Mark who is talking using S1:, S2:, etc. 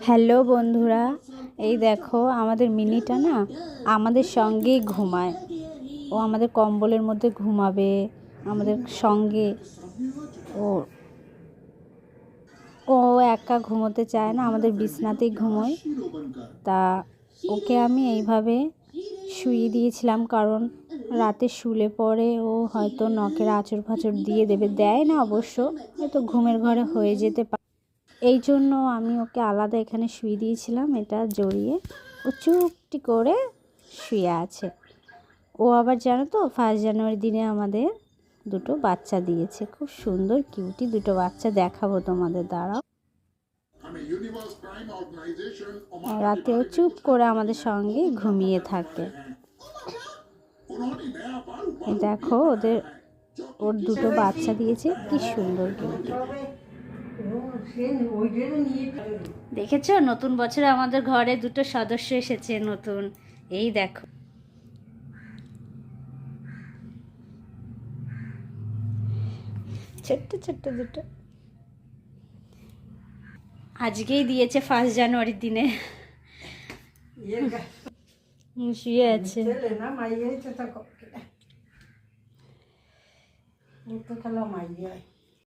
S1: Hello বন্ধুরা, এই দেখো আমাদের মিনিটা না আমাদের সঙ্গেই ঘুমায়। ও আমাদের কম্বলের মধ্যে ঘুমাবে আমাদের সঙ্গে। ও ও একা ঘুমোতে চায় না, আমাদের বিছনাতেই ঘুমোয়। তা ওকে আমি এইভাবে শুইয়ে দিয়েছিলাম, কারণ রাতে শুলে পরে ও হয়তো নখের আঁচড় ফাঁচড় দিয়ে দেবে, দেয় না অবশ্য, হয়তো ঘুমের ঘরে হয়ে যেতে পারে। এই জন্য আমি ওকে আলাদা এখানে শুয়ে দিয়েছিলাম, এটা জড়িয়ে ও চুপটি করে শুয়ে আছে। ও আবার জানো তো, 1 জানুয়ারি দিনে আমাদের দুটো বাচ্চা দিয়েছে, খুব সুন্দর কিউটি দুটো বাচ্চা, দেখাবো তোমাদের, দাঁড়াও। রাতেও চুপ করে আমাদের সঙ্গে ঘুমিয়ে থাকে। দেখো ওর দুটো বাচ্চা দিয়েছে, কি সুন্দর কিউটি। দেখেছো, নতুন বছরে আমাদের ঘরে দুটো সদস্য এসেছে নতুন। এই দেখো, ছোট্ট ছোট্ট দুটো, আজকেই দিয়েছে 1 জানুয়ারির দিনে। শুয়ে আছে।